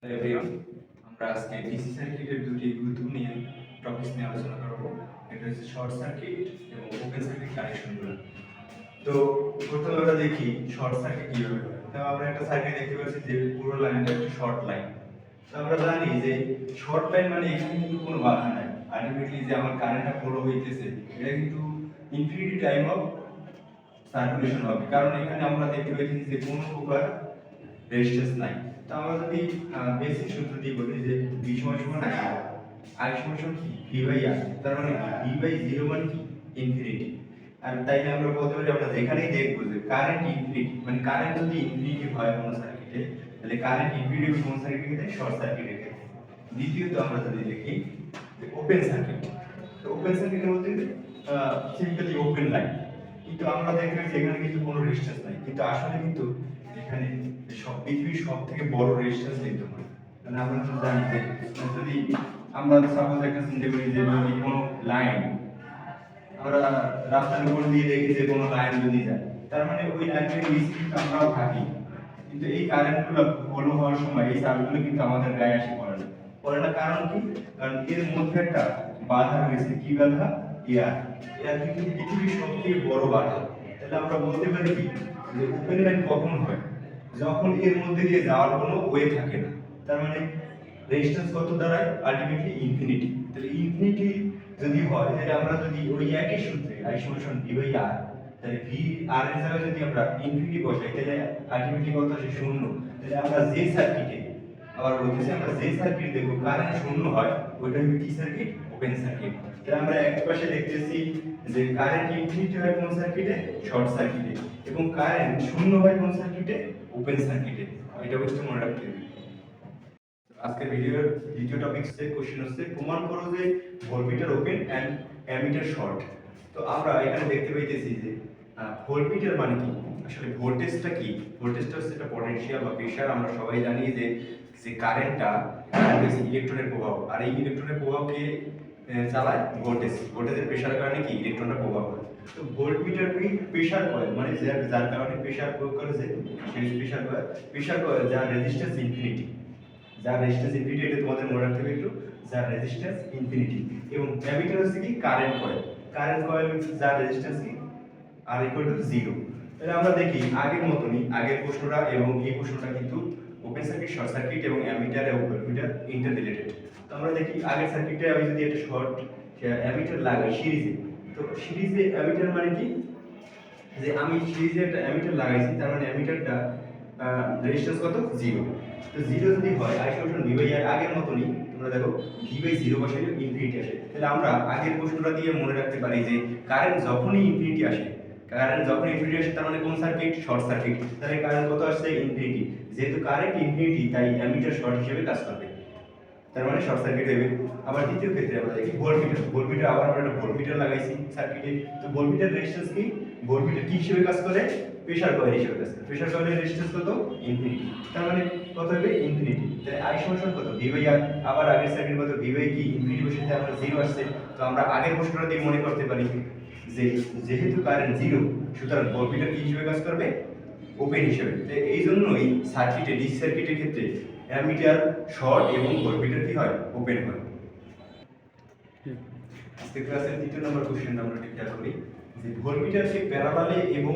Everyone, আমরা আজকে DC সার্কিটের দুটি গুরুত্বপূর্ণ টপিকস নিয়ে আলোচনা করব। এটা হচ্ছে শর্ট সার্কিট এবং ওপেন সার্কিট কানেকশনগুলো। তো প্রথমে আমরা দেখি শর্ট সার্কিট কিভাবে হয়। তো আমরা একটা সার্কিট দেখতে পাচ্ছি যে পুরো লাইনটা একটা শর্ট লাইন। তো আমরা জানি যে শর্ট লাইন মানে এখানে কিন্তু কোনো বাধা নাই। আলটিমেটলি যে আমার কারেন্টটা ফ্লো হইতেছে এটা কিন্তু ইনফিনিটি টাইম অফ সার্কুলেশন হবে, কারণ এখানে আমরা দেখতে পাচ্ছি যে কোনো প্রকার রেজিস্ট্যান্স নাই। তো আমরা যদি বেসিক সূত্র দিয়ে বলি যে v সমান সমান I সমান সমান কি v বাই r, তার মানে v বাই 0 মানে কি ইনফিনিটি। আর তাই আমরা বলতে পারি, আমরা যেখানেই দেখব যে কারেন্ট ইনফিনিটি মানে কারেন্ট যদি ইনফিনিটি হয় কোন সার্কিটে, তাহলে কারেন্ট ইনফিনিটি কোন সার্কিটের ক্ষেত্রে শর্ট সার্কিটের ক্ষেত্রে। দ্বিতীয়ত আমরা যদি দেখি যে ওপেন সার্কিট, তো ওপেন সার্কিটের মধ্যে সিম্পলি ওপেন লাইন, কিন্তু আমরা দেখব সেখানে কিন্তু কোনো রেজিস্ট্যান্স নাই, কিন্তু আসলে কিন্তু এখানে পৃথিবীর সব থেকে বড় রেজিস্ট্যান্স বিদ্যমান। মানে আমরা তো জানি যে যদি আমরা সাপোজ একটা চিন্তা করি যে যদি কোনো লাইন আমরা রাস্তার উপর দিয়ে দেখি যে কোনো লাইন যদি যায়, তার মানে ওই লাইনের নিচে কিন্তু আমরাও থাকি, কিন্তু এই কারেন্টগুলো ফলো হওয়ার সময় এই চার্জগুলো কিন্তু আমাদের গায়ে আসে পড়ে না। কারণ কি? কারণ এর মধ্যে একটা বাধা রয়েছে। কি বাধা? এয়ার। এয়ার কিন্তু পৃথিবীর সবথেকে বড় বাধা। তাহলে আমরা বলতে পারি কি যে ওপেন লাইন কখন হয়? যখন এর মধ্যে দিয়ে যাওয়ার কোনো ওয়ে থাকে না। তার মানে রেজিস্ট্যান্স কত দাঁড়ায়? Ultimately infinity. তাহলে ইনফিনিটি যদি হয়, তাহলে আমরা যদি ওই একই সূত্রে I সমান v বাই r, তাহলে v r এর জায়গায় যদি আমরা ইনফিনিটি বসাই, তাহলে আলটিমেটলি কত আসে? শূন্য। তাহলে আমরা যে সার্কিটে, আবার বলতেছি, আমরা যে সার্কিট দেখব কারেন্ট শূন্য হয়, ওইটা হচ্ছে কি সার্কিট? Open circuit. তাহলে আমরা এক পাশে দেখতেছি যে কারেন্ট ইনফিনিটি হয় কোন সার্কিটে? শর্ট সার্কিটে। এবং কারেন্ট শূন্য হয় কোন সার্কিটে? ওপেন সার্কিটে। এটা হচ্ছে মনে রাখতে হবে। আজকের ভিডিওর দ্বিতীয় টপিক হচ্ছে কোশ্চেন হচ্ছে প্রমাণ করো যে voltmeter open and ammeter short. তো আমরা এখানে দেখতে পাইতেছি যে ভোল্টমিটার মানে কি? আসলে ভোল্টেজটা কি? ভোল্টেজটা হচ্ছে একটা পটেনশিয়াল বা প্রেসার। আমরা সবাই জানি যে যে কারেন্টটা হচ্ছে ইলেকট্রনের প্রভাব, আর এই ইলেকট্রনের প্রভাবকে চালায় ভোল্টেজ। ভোল্টেজের প্রেসারের কারণে কি ইলেকট্রনটা প্রভাব হয়। তো ভোল্টমিটার কি? প্রেসার কয়েল, মানে যার কারণে প্রেসার প্রয়োগ করে যে সেই প্রেসার কয়েল যার রেজিস্ট্যান্স ইনফিনিটি। যার রেজিস্ট্যান্স ইনফিনিটি, এটা তোমাদের মনে রাখতে হবে একটু, যার রেজিস্ট্যান্স ইনফিনিটি। এবং অ্যামিটার হচ্ছে কি? Current coil. কারেন্ট কয়েল যার রেজিস্ট্যান্স কি? R = 0। তাহলে আমরা দেখি আগের মতনই, আগের প্রশ্নটা এবং এই প্রশ্নটা কিন্তু ওপেন সার্কিট, শর্ট সার্কিট এবং অ্যামিটার এবং ভোল্টমিটার ইন্টার রিলেটেড। তো আমরা দেখি আগের সার্কিটে আমি যদি একটা শর্ট অ্যামিটার লাগাই সিরিজে, তো সিরিজে অ্যামিটার মানে কি? যে আমি সিরিজে একটা অ্যামিটার লাগাইছি, তার মানে অ্যামিটারটা রেজিস্ট্যান্স কত? 0। তো 0 যদি হয় I সমান v বাই r, আগের মতনই তোমরা দেখো v বাই 0 বসাইলে ইনফিনিটি আসে। তাহলে আমরা আগের প্রশ্নটা দিয়ে মনে রাখতে পারি যে কারেন্ট যখনই ইনফিনিটি আসে, তার মানে কোন সার্কিট? Short circuit. তাহলে কারেন্ট কত আসছে? ইনফিনিটি। যেহেতু কারেন্ট ইনফিনিটি, তাই অ্যামিটার শর্ট হিসেবে কাজ করবে, তার মানে শর্ট সার্কিট হবে। আবার দ্বিতীয় ক্ষেত্রে আমরা দেখি ভোল্টমিটার। ভোল্টমিটার আবার আমরা একটা ভোল্টমিটার লাগাইছি সার্কিটে। তো ভোল্টমিটার রেজিস্ট্যান্স কি? ভোল্টমিটার কি হিসেবে কাজ করে? প্রেসার কয়েল হিসেবে কাজ করে। প্রেসার কয়েলের রেজিস্ট্যান্স কত? ইনফিনিটি। তার মানে কত হবে? ইনফিনিটি। তাহলে I সমান কত? v by r। আবার আগের সার্কিট কত? v বাই কি ইনফিনিটি বসিয়ে আমরা 0 আসছে। তো আমরা আগের প্রশ্নটা দিয়ে মনে করতে পারি যে যেহেতু কারেন্ট 0, সুতরাং ভোল্টমিটার কি হিসেবে কাজ করবে? ওপেন হিসেবে। তো এই জন্যই সার্কিটে, ডিসি সার্কিটের ক্ষেত্রে অ্যামিটার শর্ট এবং ভোল্টমিটার কি হয়? ওপেন হয়। আজকে ক্লাসের 3 নম্বর কোশ্চেনটা আমরা খেয়াল করি যে ভোল্টমিটারকে প্যারালালে এবং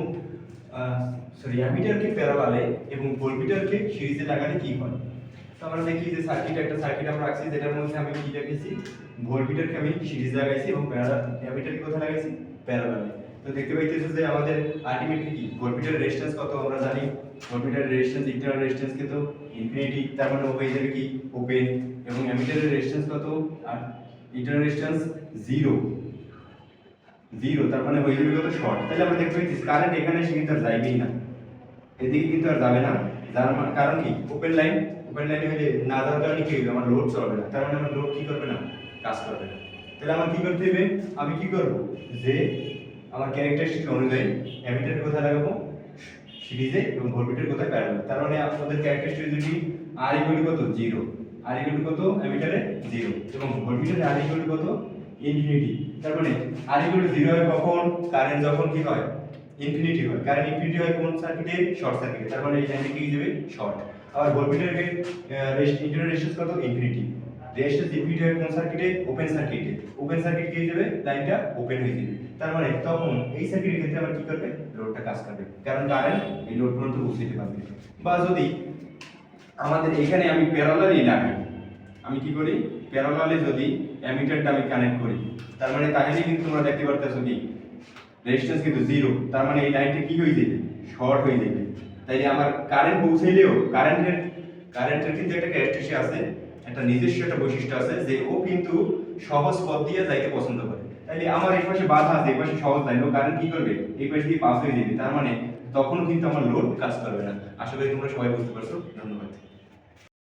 অ্যামিটারকে প্যারালালে এবং ভোল্টমিটারকে সিরিজে লাগালে কি হয়? তো আমরা দেখি যে একটা সার্কিট আমরা রাখছি, যেটার মধ্যে আমি কি রেখেছি? ভোল্টমিটারকে আমি সিরিজে লাগাইছি এবং অ্যামিটারকে কোথায় লাগাইছি? প্যারালালে। তো দেখতে পাইতেছো যে আমাদের আলটিমেটলি কি ভোল্টমিটারের রেজিস্ট্যান্স কত? আমরা জানি ভোল্টমিটারের রেজিস্ট্যান্স, ইন্টারনাল রেজিস্ট্যান্স কত? ইনফিনিটি। তার মানে হয়ে যাবে কি? ওপেন। এবং অ্যামিটারের রেজিস্ট্যান্স কত? আর ইন্টারনাল রেজিস্ট্যান্স 0। তার মানে হয়ে যাবে কত? শর্ট। তাহলে আমরা দেখতে পাচ্ছি কারেন্ট এখানে এসে কিন্তু আর যাইবেই না, এদিকে কিন্তু আর যাবে না। যার কারণ কি? Open line. ওপেন লাইনে হলে না যাওয়ার কারণে কি হবে? আমার লোড চলবে না, তার মানে আমার লোড কি করবে না? কাজ করবে না। তাহলে আমার কি করতে হবে? আমি কি করব যে আমার ক্যারেক্টারিস্টিক অনুযায়ী অ্যামিটার কোথায় লাগাবো? সিরিজে, এবং ভোল্টমিটার কোথায়? প্যারালাল। তার মানে আপনাদের ক্যারেক্টারিস্টিক যদি R = কত? 0। R = কত? অ্যামিটারে 0 এবং ভোল্টমিটারে R = কত? ইনফিনিটি। তার মানে R = 0 হয় কখন? কারেন্ট যখন কি হয়? ইনফিনিটি হয়। কারেন্ট ইনফিনিটি হয় কোন সার্কিটে? শর্ট সার্কিটে। তার মানে এই লাইনটা কি যাবে? শর্ট। আবার ভোল্টমিটারের ইন্টারনাল রেজিস্ট্যান্স কত ইনফিনিটি। রেজিস্ট্যান্স ইনফিনিটি হয় কোন সার্কিটে ওপেন সার্কিটে, ওপেন সার্কিট কি হয়ে যাবে লাইনটা ওপেন হয়ে যাবে, তার মানে তখন এই সার্কিটের ক্ষেত্রে আবার কি করবে লোডটা কাজ করবে কারণ কারেন্ট এই লোড পর্যন্ত পৌঁছাতে পারবে। বা যদি আমাদের এখানে আমি প্যারালালি লাগাই, আমি কি করি প্যারালালে যদি অ্যামিটারটা আমি কানেক্ট করি তার মানে তাহলে কিন্তু তোমরা দেখতে পারতেছো কি রেজিস্ট্যান্স কিন্তু জিরো, তার মানে এই লাইনটা কি হয়ে যাবে শর্ট হয়ে যাবে। তাইলে আমার কারেন্ট পৌঁছাইলেও কারেন্টের কিন্তু একটা ক্যারেক্টারিস্টিক আছে, একটা নিজস্ব একটা বৈশিষ্ট্য আছে যে ও কিন্তু সহজ পথ দিয়ে যাইতে পছন্দ করে। তাইলে আমার এই পাশে বাধা আছে, এই পাশে সহজ লাইন, ও কারেন্ট কি করবে এই পাশে দিয়ে পাস হয়ে যাবে, তার মানে তখনও কিন্তু আমার লোড কাজ করবে না। আশা করি তোমরা সবাই বুঝতে পারছো। ধন্যবাদ।